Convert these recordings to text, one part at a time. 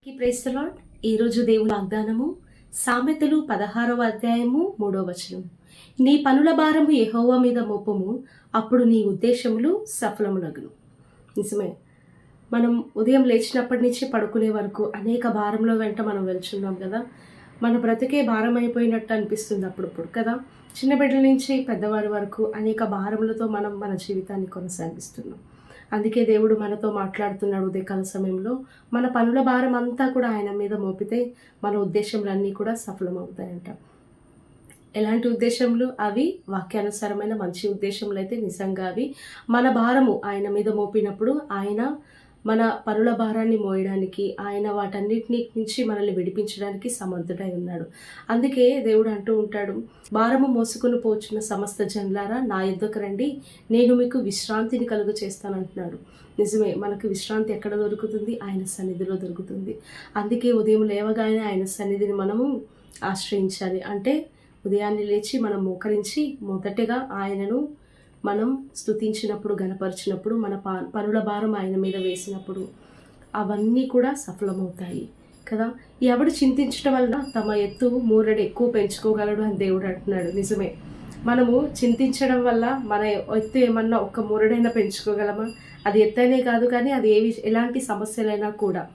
Praise the lord. ఈరోజు దేవుని వాగ్దానము సామెతలు 16వ అధ్యాయము 3వ వచనం. నీ పనుల భారము యెహోవా మీద మోపము, అప్పుడు నీ ఉద్దేశములు సఫలములగును. నిజమే, మనం ఉదయం లేచినప్పటి నుంచి పడుకునే వరకు అనేక భారంలో వెంట మనం వెళ్తున్నాం కదా. మన బ్రతికే భారం అయిపోయినట్టు అనిపిస్తుంది అప్పుడప్పుడు కదా. చిన్న బిడ్డల నుంచి పెద్దవారి వరకు అనేక భారములతో మనం మన జీవితాన్ని కొనసాగిస్తున్నాం. అందుకే దేవుడు మనతో మాట్లాడుతున్నాడు ఉదయకాల సమయంలో. మన పనుల భారం అంతా కూడా ఆయన మీద మోపితే మన ఉద్దేశములన్నీ కూడా సఫలమవుతాయంట. ఎలాంటి ఉద్దేశములు? అవి వాక్యానుసారమైన మంచి ఉద్దేశములు అయితే నిజంగా అవి మన భారము ఆయన మీద మోపినప్పుడు ఆయన మన పనుల భారాన్ని మోయడానికి, ఆయన వాటన్నిటిని నుంచి మనల్ని విడిపించడానికి సమర్థుడై ఉన్నాడు. అందుకే దేవుడు అంటూ ఉంటాడు, భారము మోసుకొని పోచున్న సమస్త జనులారా నా యొద్దకు రండి, నేను మీకు విశ్రాంతిని కలుగు చేస్తానంటున్నాడు. నిజమే, మనకు విశ్రాంతి ఎక్కడ దొరుకుతుంది? ఆయన సన్నిధిలో దొరుకుతుంది. అందుకే ఉదయం లేవగానే ఆయన సన్నిధిని మనము ఆశ్రయించాలి. అంటే ఉదయాన్నే లేచి మనం మోకరించి మొదటగా ఆయనను మనం స్తుతించినప్పుడు, గణపరిచినప్పుడు, మన పనుల భారం ఆయన మీద వేసినప్పుడు అవన్నీ కూడా సఫలమవుతాయి కదా. ఎవడు చింతించడం వలన తమ ఎత్తు మూరెడు ఎక్కువ పెంచుకోగలడు అని దేవుడు అంటున్నాడు. నిజమే, మనము చింతించడం వల్ల మన ఎత్తు ఏమన్నా ఒక్క మూరెడైనా పెంచుకోగలమా? అది ఎత్తైనే కాదు, కానీ అది ఎలాంటి సమస్యలైనా కూడా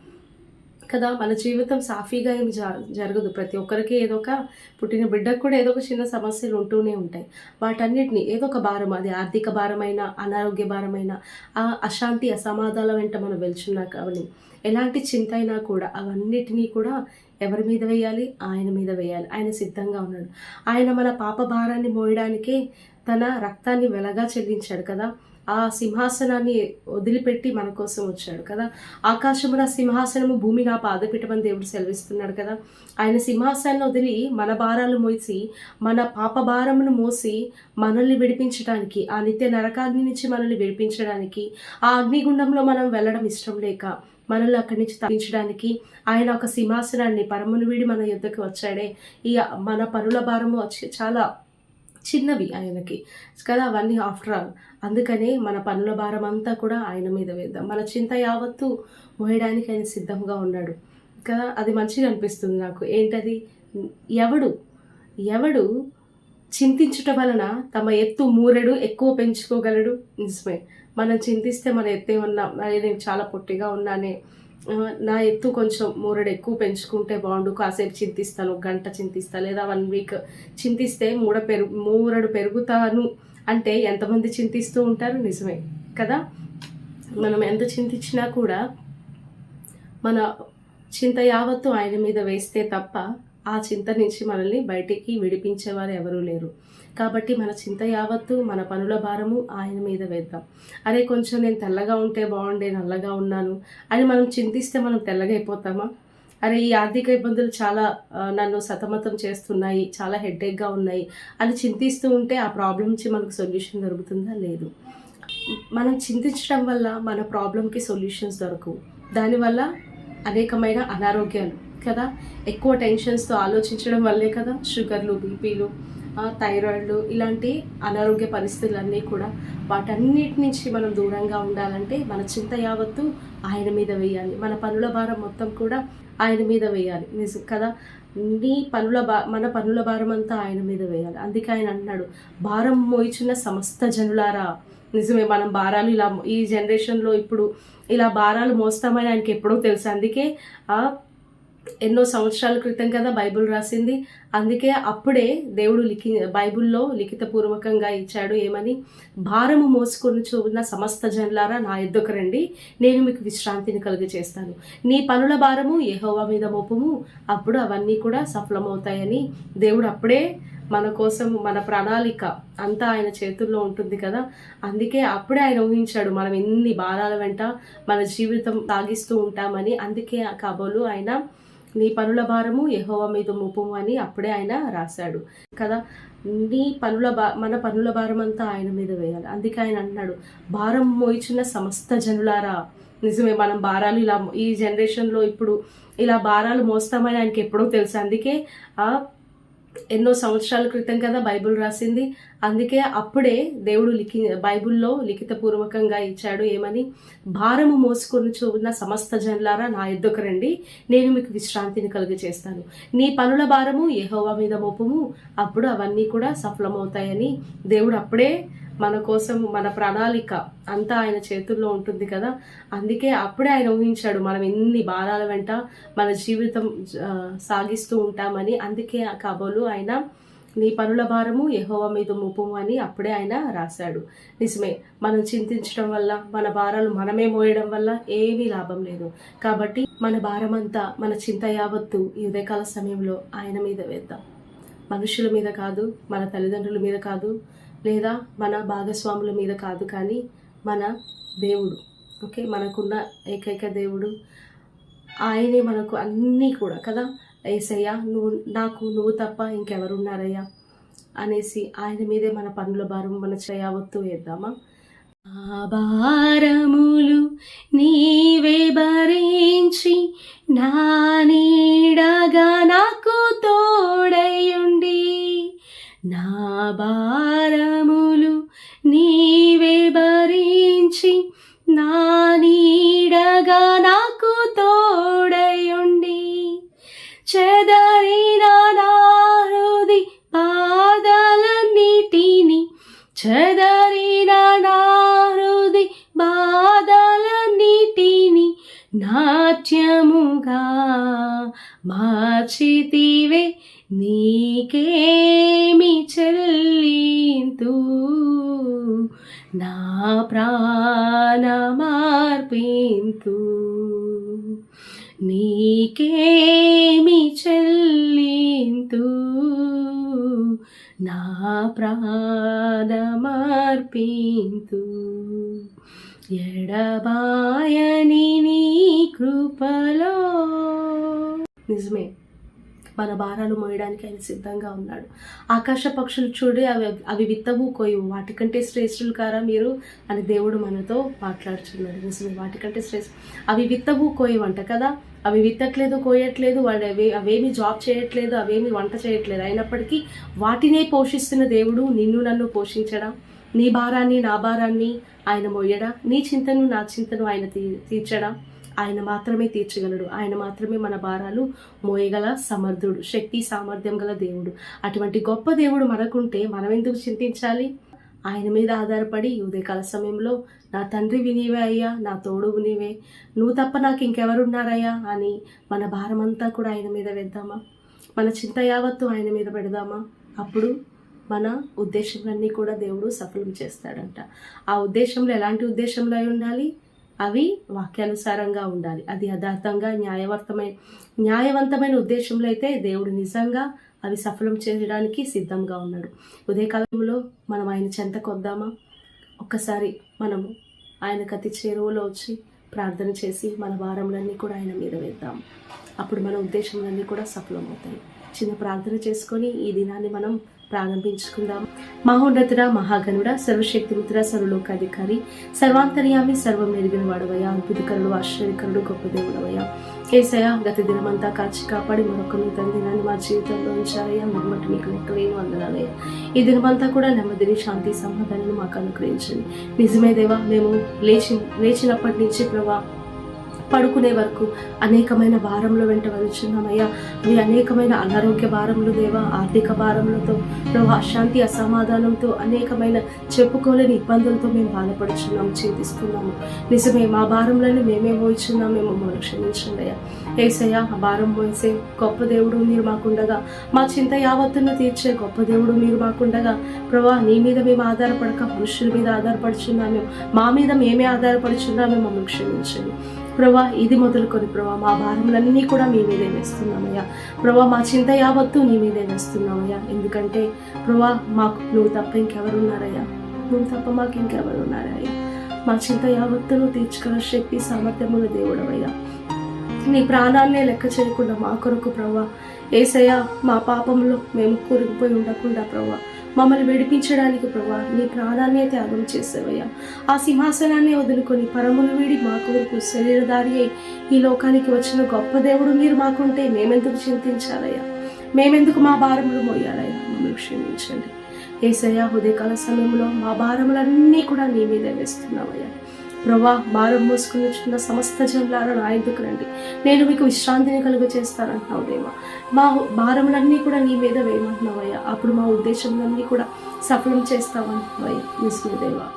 కదా. మన జీవితం సాఫీగా ఏమి జరగదు. ప్రతి ఒక్కరికి ఏదో ఒక పుట్టిన బిడ్డకు కూడా ఏదో ఒక చిన్న సమస్యలు ఉంటూనే ఉంటాయి. వాటన్నిటిని ఏదో ఒక భారం, అది ఆర్థిక భారమైన, అనారోగ్య భారమైన, అశాంతి అసమాధానం వెంట మనం వెళ్తున్నా కానీ ఎలాంటి చింత అయినా కూడా అవన్నిటినీ కూడా ఎవరి మీద వేయాలి? ఆయన మీద వేయాలి. ఆయన సిద్ధంగా ఉన్నాడు. ఆయన మన పాప భారాన్ని మోయడానికే తన రక్తాన్ని వెలగా చెల్లించాడు కదా. ఆ సింహాసనాన్ని వదిలిపెట్టి మన కోసం వచ్చాడు కదా. ఆకాశమున సింహాసనము, భూమి నా పాదపీఠమని దేవుడు సెలవిస్తున్నాడు కదా. ఆయన సింహాసనాన్ని వదిలి మన భారాలు మోసి, మన పాప భారమును మోసి మనల్ని విడిపించడానికి, ఆ నిత్య నరకాగ్ని నుంచి మనల్ని విడిపించడానికి, ఆ అగ్నిగుండంలో మనం వెళ్ళడం ఇష్టం లేక మనల్ని అక్కడి నుంచి తప్పించడానికి ఆయన ఒక సింహాసనాన్ని పరమును వీడి మన యుద్ధకు వచ్చాడే. ఈ మన పనుల భారము వచ్చి చాలా చిన్నవి ఆయనకి కదా, అవన్నీ ఆఫ్టర్ ఆల్. అందుకనే మన పనుల భారం అంతా కూడా ఆయన మీద వేద్దాం. మన చింత యావత్తు మోయడానికి ఆయన సిద్ధంగా ఉన్నాడు కదా. అది మంచిగా అనిపిస్తుంది నాకు. ఏంటది? ఎవడు చింతించుట వలన తమ ఎత్తు మూరెడు ఎక్కువ పెంచుకోగలడు. నిజమే, మనం చింతిస్తే మన ఎత్తు ఏమన్నా, నేను చాలా పొట్టిగా ఉన్నానే, నా ఎత్తు కొంచెం మూరెడు ఎక్కువ పెంచుకుంటే బాగుండు, కాసేపు చింతిస్తాను, గంట చింతిస్తాను, లేదా 1 వీక్ చింతిస్తే మూరెడు పెరుగుతాను అంటే ఎంతమంది చింతిస్తూ ఉంటారు? నిజమే కదా. మనం ఎంత చింతించినా కూడా మన చింత యావత్తు ఆయన మీద వేస్తే తప్ప ఆ చింత నుంచి మనల్ని బయటికి విడిపించేవారు ఎవరూ లేరు. కాబట్టి మన చింత యావత్తు, మన పనుల భారము ఆయన మీద వేద్దాం. అరే కొంచెం నేను తెల్లగా ఉంటే బాగుండే, నల్లగా ఉన్నాను అని మనం చింతిస్తే మనం తెల్లగా అయిపోతామా? అరే ఈ ఆర్థిక ఇబ్బందులు చాలా నన్ను సతమతం చేస్తున్నాయి, చాలా హెడ్ఏక్గా ఉన్నాయి అని చింతిస్తూ ఉంటే ఆ ప్రాబ్లం నుంచి మనకు సొల్యూషన్ దొరుకుతుందా? లేదు. మనం చింతించడం వల్ల మన ప్రాబ్లంకి సొల్యూషన్స్ దొరకవు. దానివల్ల అనేకమైన అనారోగ్యాలు కదా, ఎక్కువ టెన్షన్స్తో ఆలోచించడం వల్లే కదా షుగర్లు, బీపీలు, థైరాయిడ్లు, ఇలాంటి అనారోగ్య పరిస్థితులన్నీ కూడా. వాటన్నిటి నుంచి మనం దూరంగా ఉండాలంటే మన చింత యావత్తు ఆయన మీద వేయాలి. మన పనుల భారం మొత్తం కూడా ఆయన మీద వేయాలి. నిజం కదా. మన పనుల భారం అంతా ఆయన మీద వేయాలి. అందుకే ఆయన అంటున్నాడు, భారం మోయిచున్న సమస్త జనులారా. నిజమే, మనం భారాలు ఇలా ఈ జనరేషన్లో ఇప్పుడు ఇలా భారాలు మోస్తామని ఆయనకి ఎప్పుడో తెలుసు. అందుకే ఎన్నో సంవత్సరాల క్రితం కదా బైబిల్ రాసింది. అందుకే అప్పుడే దేవుడు బైబిల్లో లిఖితపూర్వకంగా ఇచ్చాడు. ఏమని? భారము మోసుకొని ఉన్న సమస్త జనులారా నా యొద్దకు రండి, నేను మీకు విశ్రాంతిని కలుగ చేస్తాను. నీ పనుల భారము యెహోవా మీద మోపము, అప్పుడు అవన్నీ కూడా సఫలమవుతాయని దేవుడు అప్పుడే మన కోసం, మన ప్రణాళిక అంతా ఆయన చేతుల్లో ఉంటుంది కదా. అందుకే అప్పుడే ఆయన ఊహించాడు మనం ఎన్ని భారాల వెంట మన జీవితం సాగిస్తూ ఉంటామని. అందుకే కాబోలు ఆయన నీ పనుల భారము యెహోవా మీద మోపము అని అప్పుడే ఆయన రాశాడు కదా. మన పనుల భారం అంతా ఆయన మీద వేయాలి. అందుకే ఆయన అంటున్నాడు, భారం మోయిచున్న సమస్త జనులారా. నిజమే, మనం భారాలు ఇలా ఈ జనరేషన్లో ఇప్పుడు ఇలా భారాలు మోస్తామని ఆయనకి ఎప్పుడో తెలుసు. అందుకే ఎన్నో సంవత్సరాల క్రితం కదా బైబిల్ రాసింది. అందుకే అప్పుడే దేవుడు బైబిల్లో లిఖితపూర్వకంగా ఇచ్చాడు ఏమని, భారము మోసుకొని ఉన్న సమస్త జనులారా నా యొద్దకు రండి, నేను మీకు విశ్రాంతిని కలుగజేస్తాను. నీ పనుల భారము యెహోవా మీద మోపుము, అప్పుడు అవన్నీ కూడా సఫలమవుతాయని దేవుడు అప్పుడే మన కోసం, మన ప్రణాళిక అంతా ఆయన చేతుల్లో ఉంటుంది కదా. అందుకే అప్పుడే ఆయన ఊహించాడు మనం ఎన్ని భారాల వెంట మన జీవితం సాగిస్తూ ఉంటామని. అందుకే కాబోలు ఆయన నీ పనుల భారము యెహోవా మీద మోపుము అని అప్పుడే ఆయన రాశాడు. నిజమే, మనం చింతించడం వల్ల, మన భారాలు మనమే మోయడం వల్ల ఏమీ లాభం లేదు. కాబట్టి మన భారమంతా, మన చింత యావత్తు ఈ ఉదయకాల సమయంలో ఆయన మీద వేద్దాం. మనుషుల మీద కాదు, మన తల్లిదండ్రుల మీద కాదు, లేదా మన భాగస్వాముల మీద కాదు, కానీ మన దేవుడు, ఓకే, మనకున్న ఏకైక దేవుడు ఆయనే మనకు అన్నీ కూడా కదా. యేసయ్యా, నువ్వు తప్ప ఇంకెవరున్నారయ్యా అనేసి ఆయన మీదే మన పనుల భారం, మన చేయవత్తు వేద్దామా. ఆ భారములు నీవే భరించి నా నీడగా నాకు తోడయుండి, నా భారములు నీవే భరించి నా నీడగా నాకు తోడయుండి, చెదరిన నా హృది బాధలన్నిటిని, చెదరిన నా హృది బాధలన్నిటిని నాట్యముగా మార్చితివే, నీకేమి చెల్లింతు, నా ప్రాణమార్పింతు, నీకేమి చెల్లింతు, నా ప్రాణమార్పింతు. ఎడబాయని నీ కృపలో. నిజమే, మన భారాలు మోయడానికి ఆయన సిద్ధంగా ఉన్నాడు. ఆకాశ పక్షులు చూడి అవి విత్తవు కోయవు, వాటికంటే శ్రేష్ఠులు కారా మీరు అని దేవుడు మనతో మాట్లాడుతున్నాడు. నిజమే, వాటికంటే అవి విత్తవు కోయవంట కదా. అవి విత్తట్లేదు, కోయట్లేదు, వాళ్ళు అవేమి జాబ్ చేయట్లేదు, అవేమి వంట చేయట్లేదు. అయినప్పటికీ వాటినే పోషిస్తున్న దేవుడు నిన్ను నన్ను పోషించడా, నీ భారాన్ని నా భారాన్ని ఆయన మోయడా, నీ చింతను నా చింతను ఆయన తీర్చడా. ఆయన మాత్రమే తీర్చగలడు. ఆయన మాత్రమే మన భారాలు మోయగల సమర్థుడు, శక్తి సామర్థ్యం గల దేవుడు. అటువంటి గొప్ప దేవుడు మనకుంటే మనం ఎందుకు చింతించాలి? ఆయన మీద ఆధారపడి ఉదయకాల సమయంలో నా తండ్రివి నీవే అయ్యా, నా తోడువు నీవే, నువ్వు తప్ప నాకు ఇంకెవరున్నారయ్యా అని మన భారమంతా కూడా ఆయన మీద వేద్దామా. మన చింత యావత్తు ఆయన మీద పెడదామా. అప్పుడు మన ఉద్దేశంలన్నీ కూడా దేవుడు సఫలం చేస్తాడంట. ఆ ఉద్దేశంలో ఎలాంటి ఉద్దేశంలో అయి ఉండాలి? అవి వాక్యానుసారంగా ఉండాలి. అది యథార్థంగా న్యాయవంతమైన ఉద్దేశంలో అయితే దేవుడు నిజంగా అవి సఫలం చేయడానికి సిద్ధంగా ఉన్నాడు. ఉదయకాలంలో మనం ఆయన చెంతకు వద్దామా. ఒక్కసారి మనము ఆయన కతి చేరువలో వచ్చి ప్రార్థన చేసి మన భారములన్నీ కూడా ఆయన మీద వేద్దాము. అప్పుడు మన ఉద్దేశములన్నీ కూడా సఫలమవుతాయి. చిన్న ప్రార్థన చేసుకొని ఈ దినాన్ని మనం ప్రారంభించుకుందాం. మహోన్నతుడ, మహాగణుడ, సర్వశక్తిమంతుడ, సర్వలోకాధికారి, సర్వాంతర్యామి, సర్వం ఎరిగిన వాడవయ్యా, అద్భుతకరుడు, ఆశ్చర్యకరుడు, గొప్ప దేవుడవయ్యా. యేసయ్యా, గత దినమంతా కాచి కాపాడి మరొక నూతన దినాన్ని మా జీవితంలో ఉంచారయ్యా. మమ్మల్ని మీకు లెక్కలేని వందనాలయ్యా. ఈ దినమంతా కూడా నెమ్మదిని, శాంతి, సమాధానాన్ని మాకు అనుగ్రహించండి. నిజమే దేవా, మేము లేచినప్పటి నుంచి ప్రభా పడుకునే వరకు అనేకమైన భారంలో వెంట వెళ్తున్నామయ్యా. అవి అనేకమైన అనారోగ్య భారములు దేవా, ఆర్థిక భారములతో ప్రభా, అశాంతి, అసమాధానంతో, అనేకమైన చెప్పుకోలేని ఇబ్బందులతో మేము బాధపడుచున్నాము, చింతిస్తున్నాము. నిజమే, మా భారంలోనే మేమే మోయిచున్నాం, మేము మమ్మల్ని క్షమించండి అయ్యా. యేసయ్యా, ఆ భారం మోసే గొప్ప దేవుడు మీరు మాకుండగా, మా చింత యావత్తును తీర్చే గొప్ప దేవుడు మీరు మాకుండగా ప్రభా, నీ మీద మేము ఆధారపడక మనుషుల మీద ఆధారపడుచున్నాము, మా మీద మేమే ఆధారపడుచున్నాము, మమ్మల్ని క్షమించండి ప్రభా. ఇది మొదలుకొని ప్రభా, మా భారములన్నీ కూడా మీ మీదే వేస్తున్నామయ్యా. ప్రభా, మా చింత యావత్తు నీ మీదే వేస్తున్నామయ్యా. ఎందుకంటే ప్రభా, మాకు నువ్వు తప్ప ఇంకెవరున్నారయ్యా, నువ్వు తప్ప మాకు ఇంకెవరున్నారయ్యా. మా చింత యావత్తును తీర్చుకున్న శక్తి సామర్థ్యముల దేవుడవయ్యా. నీ ప్రాణాన్నే లెక్క చేయకుండా మా కొరకు ప్రభా యేసయ్యా, మా పాపంలో మేము కూరుకుపోయి ఉండకుండా ప్రభా, మమ్మల్ని విడిపించడానికి ప్రభా నీ ప్రాణాన్నే త్యాగం చేసేవయ్యా. ఆ సింహాసనాన్ని వదులుకొని పరములు వీడి మా కొరకు శరీరధారి అయి ఈ లోకానికి వచ్చిన గొప్ప దేవుడు మీరు మాకుంటే మేమెందుకు చింతించాలయ్యా, మేమెందుకు మా భారములు మోయాలయ్యా. మమ్మల్ని క్షమించండి యేసయ్యా ఉదయకాల సమయంలో మా భారములన్నీ కూడా నీ మీదే వేస్తున్నామయ్యా. ప్రభా, భారం మోసుకున్న సమస్త జనులారా నా ఎందుకు రండి, నేను మీకు విశ్రాంతిని కలుగ చేస్తానంటున్నావు దేవా. మా భారములన్నీ కూడా నీ మీద వేయమంటున్నావయ్యా. అప్పుడు మా ఉద్దేశములన్నీ కూడా సఫలం చేస్తామంటున్నావయ్యా. నిజమే దేవా,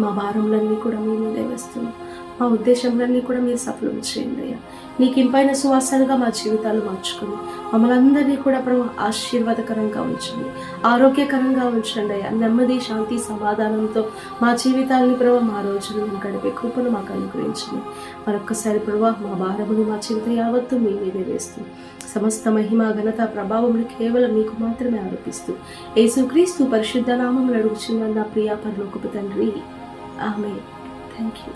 మా భారములన్నీ కూడా మీ మీదే వేస్తున్నాం. మా ఉద్దేశములన్నీ కూడా మీరు సఫలం చేయండి అయ్యా. నీకు ఇంపైన సువాసనగా మా జీవితాలు మార్చుకొని మమ్మల్ని అందరినీ కూడా ప్రభు ఆశీర్వాదకరంగా ఉంచండి, ఆరోగ్యకరంగా ఉంచండి అయ్యా. నెమ్మది, శాంతి, సమాధానంతో మా జీవితాలని ప్రభు మా రోజులను గడిపే కృపను మాకు అనుగ్రహించండి. మరొక్కసారి ప్రభు మా భారములు, మా చింత యావత్తు మీ మీదే వేస్తూ సమస్త మహిమ, ఘనత, ప్రభావములు కేవలం మీకు మాత్రమే ఆరోపిస్తూ యేసుక్రీస్తు పరిశుద్ధ నామములో అడుగుచున్న నా ప్రియ పరలోకపు తండ్రి, ఆమేన్. Thank you.